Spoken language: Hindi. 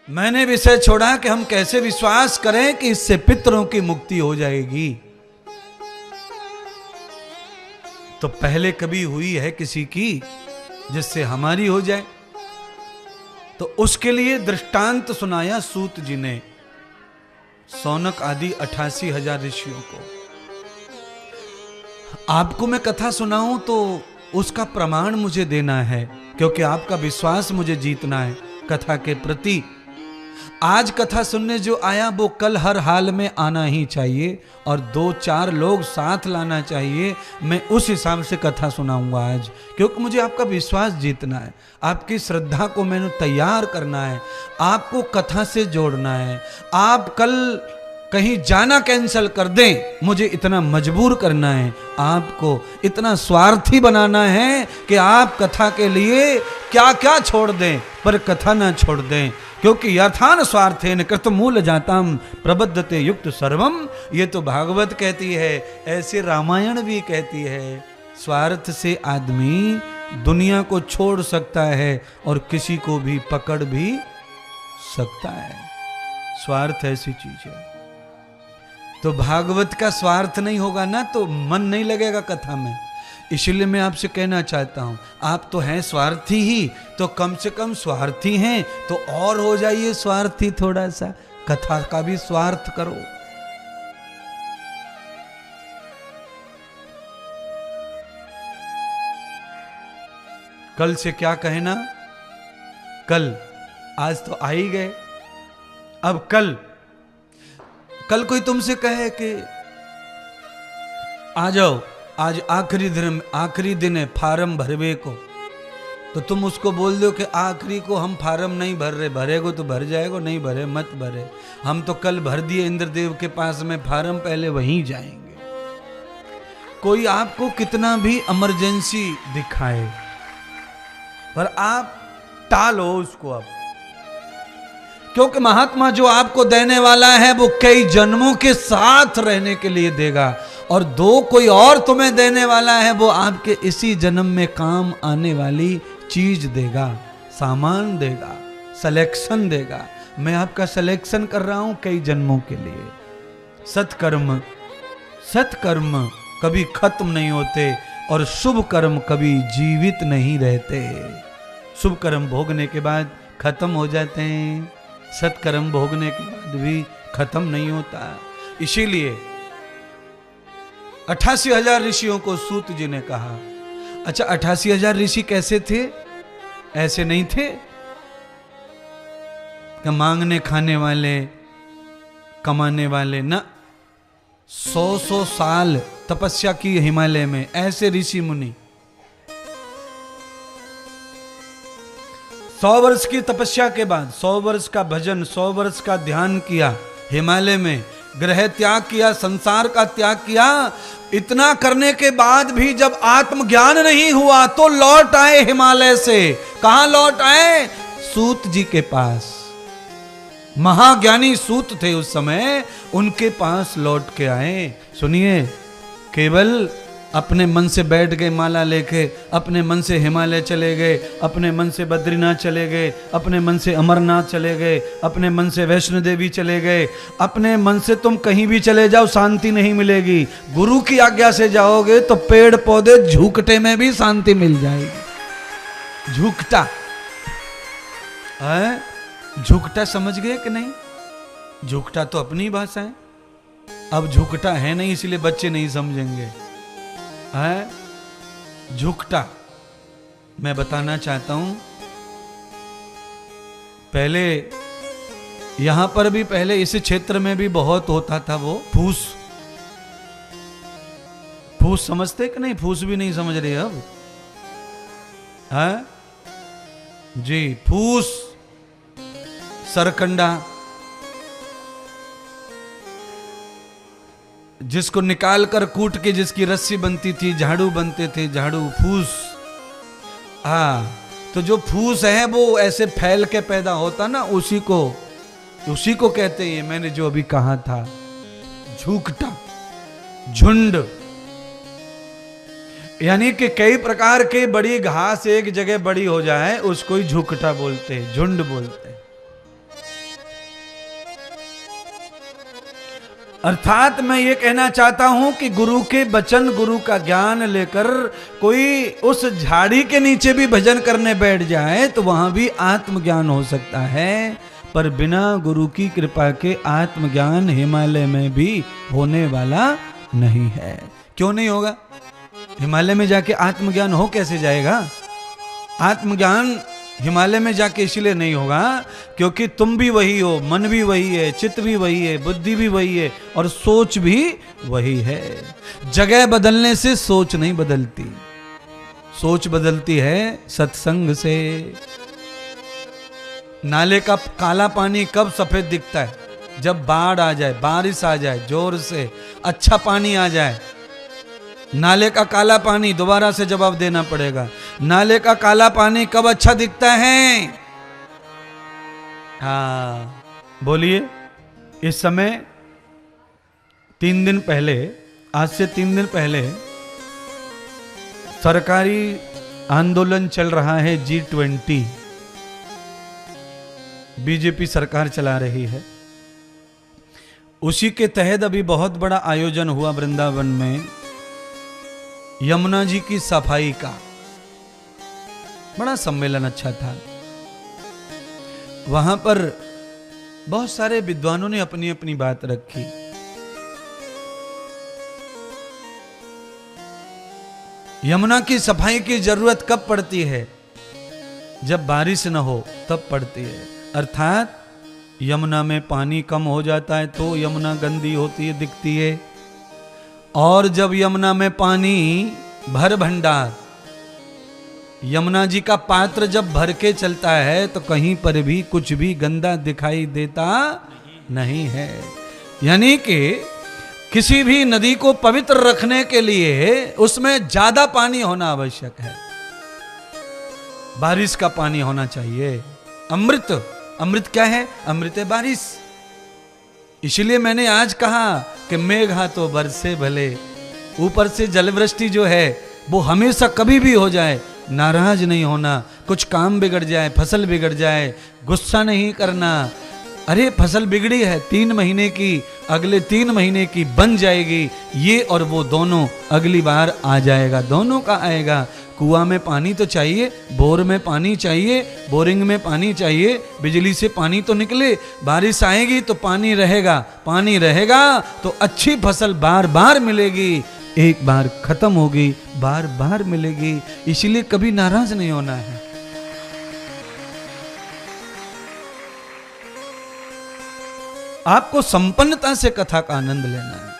मैंने विषय छोड़ा कि हम कैसे विश्वास करें कि इससे पितरों की मुक्ति हो जाएगी। तो पहले कभी हुई है किसी की जिससे हमारी हो जाए? तो उसके लिए दृष्टांत सुनाया सूत जी ने सौनक आदि 88,000 ऋषियों को। आपको मैं कथा सुनाऊं तो उसका प्रमाण मुझे देना है, क्योंकि आपका विश्वास मुझे जीतना है कथा के प्रति। आज कथा सुनने जो आया वो कल हर हाल में आना ही चाहिए, और 2-4 लोग साथ लाना चाहिए। मैं उस हिसाब से कथा सुनाऊंगा आज, क्योंकि मुझे आपका विश्वास जीतना है, आपकी श्रद्धा को मैंने तैयार करना है, आपको कथा से जोड़ना है। आप कल कहीं जाना कैंसिल कर दें, मुझे इतना मजबूर करना है, आपको इतना स्वार्थी बनाना है कि आप कथा के लिए क्या क्या छोड़ दें पर कथा ना छोड़ दें। क्योंकि यथान स्वार्थेन कृतमूल जातम प्रबद्धते युक्त सर्वम, ये तो भागवत कहती है, ऐसे रामायण भी कहती है। स्वार्थ से आदमी दुनिया को छोड़ सकता है और किसी को भी पकड़ भी सकता है। स्वार्थ ऐसी चीज है। तो भागवत का स्वार्थ नहीं होगा ना तो मन नहीं लगेगा कथा में। इसलिए मैं आपसे कहना चाहता हूं, आप तो हैं स्वार्थी ही, तो कम से कम स्वार्थी हैं तो और हो जाइए स्वार्थी थोड़ा सा, कथा का भी स्वार्थ करो। कल से क्या कहना, कल, आज तो आ ही गए, अब कल कोई तुमसे कहे कि आ जाओ, आज आखिरी दिन है फार्म भरवे को, तो तुम उसको बोल दो कि आखिरी को हम फार्म नहीं भर रहे, भरेगो तो भर जाएगो, नहीं भरे मत भरे, हम तो कल भर दिए इंद्रदेव के पास में फार्म, पहले वहीं जाएंगे। कोई आपको कितना भी इमरजेंसी दिखाए पर आप टालो उसको अब, क्योंकि महात्मा जो आपको देने वाला है वो कई जन्मों के साथ रहने के लिए देगा, और 2 कोई और तुम्हें देने वाला है वो आपके इसी जन्म में काम आने वाली चीज देगा, सामान देगा, सिलेक्शन देगा। मैं आपका सिलेक्शन कर रहा हूं कई जन्मों के लिए। सत्कर्म कभी खत्म नहीं होते और शुभ कर्म कभी जीवित नहीं रहते। शुभ कर्म भोगने के बाद खत्म हो जाते हैं, सत्कर्म भोगने के बाद भी खत्म नहीं होता। इसीलिए 88,000 ऋषियों को सूत जी ने कहा। अच्छा, 88,000 ऋषि कैसे थे? ऐसे नहीं थे कि मांगने खाने वाले, कमाने वाले, ना। 100 साल तपस्या की हिमालय में, ऐसे ऋषि मुनि 100 वर्ष की तपस्या के बाद, 100 वर्ष का भजन, 100 वर्ष का ध्यान किया, हिमालय में ग्रह त्याग किया, संसार का त्याग किया। इतना करने के बाद भी जब आत्मज्ञान नहीं हुआ तो लौट आए हिमालय से। कहां लौट आए? सूत जी के पास। महाज्ञानी सूत थे उस समय, उनके पास लौट के आए। सुनिए, केवल अपने मन से बैठ गए माला लेके, अपने मन से हिमालय चले गए, अपने मन से बद्रीनाथ चले गए, अपने मन से अमरनाथ चले गए, अपने मन से वैष्णो देवी चले गए। अपने मन से तुम कहीं भी चले जाओ शांति नहीं मिलेगी। गुरु की आज्ञा से जाओगे तो पेड़ पौधे झुकटे में भी शांति मिल जाएगी। झुकटा है, झुकटा समझ गए कि नहीं? झुकटा तो अपनी भाषा है, अब झुकटा है नहीं इसलिए बच्चे नहीं समझेंगे। है झुकटा, मैं बताना चाहता हूं। पहले यहां पर भी, पहले इस क्षेत्र में भी बहुत होता था वो फूस। फूस समझते कि नहीं? फूस भी नहीं समझ रहे अब, है जी। फूस, सरकंडा, जिसको निकाल कर कूट के जिसकी रस्सी बनती थी, झाड़ू बनते थे, झाड़ू, फूस। हाँ, तो जो फूस है वो ऐसे फैल के पैदा होता ना, उसी को कहते हैं। मैंने जो अभी कहा था झुकटा, झुंड, यानी कि कई प्रकार के बड़ी घास एक जगह बड़ी हो जाए उसको ही झुकटा बोलते हैं, झुंड बोलते हैं। अर्थात मैं ये कहना चाहता हूं कि गुरु के वचन, गुरु का ज्ञान लेकर कोई उस झाड़ी के नीचे भी भजन करने बैठ जाए तो वहां भी आत्मज्ञान हो सकता है, पर बिना गुरु की कृपा के आत्मज्ञान हिमालय में भी होने वाला नहीं है। क्यों नहीं होगा? हिमालय में जाके आत्मज्ञान हो कैसे जाएगा? आत्मज्ञान हिमालय में जाके इसलिए नहीं होगा क्योंकि तुम भी वही हो, मन भी वही है, चित्त भी वही है, बुद्धि भी वही है और सोच भी वही है। जगह बदलने से सोच नहीं बदलती, सोच बदलती है सत्संग से। नाले का काला पानी कब सफेद दिखता है? जब बाढ़ आ जाए, बारिश आ जाए, जोर से अच्छा पानी आ जाए। नाले का काला पानी दोबारा से जवाब देना पड़ेगा। नाले का काला पानी कब अच्छा दिखता है? हाँ बोलिए। इस समय 3 दिन पहले, आज से 3 दिन पहले सरकारी आंदोलन चल रहा है G20, बीजेपी सरकार चला रही है। उसी के तहत अभी बहुत बड़ा आयोजन हुआ वृंदावन में, यमुना जी की सफाई का बड़ा सम्मेलन अच्छा था। वहां पर बहुत सारे विद्वानों ने अपनी अपनी बात रखी। यमुना की सफाई की जरूरत कब पड़ती है? जब बारिश न हो तब पड़ती है। अर्थात यमुना में पानी कम हो जाता है तो यमुना गंदी होती है, दिखती है। और जब यमुना में पानी भर भंडार, यमुना जी का पात्र जब भर के चलता है तो कहीं पर भी कुछ भी गंदा दिखाई देता नहीं है। यानी कि किसी भी नदी को पवित्र रखने के लिए उसमें ज्यादा पानी होना आवश्यक है। बारिश का पानी होना चाहिए। अमृत, अमृत क्या है? अमृत है बारिश। इसलिए मैंने आज कहा कि मेघा तो बरसे भले, ऊपर से जलवृष्टि जो है वो हमेशा कभी भी हो जाए, नाराज नहीं होना। कुछ काम बिगड़ जाए, फसल बिगड़ जाए, गुस्सा नहीं करना। अरे फसल बिगड़ी है 3 महीने की, अगले 3 महीने की बन जाएगी, ये और वो दोनों अगली बार आ जाएगा, दोनों का आएगा। कुआं में पानी तो चाहिए, बोर में पानी चाहिए, बोरिंग में पानी चाहिए, बिजली से पानी तो निकले। बारिश आएगी तो पानी रहेगा, पानी रहेगा तो अच्छी फसल बार बार मिलेगी। एक बार खत्म होगी, बार बार मिलेगी। इसलिए कभी नाराज नहीं होना है। आपको संपन्नता से कथा का आनंद लेना है।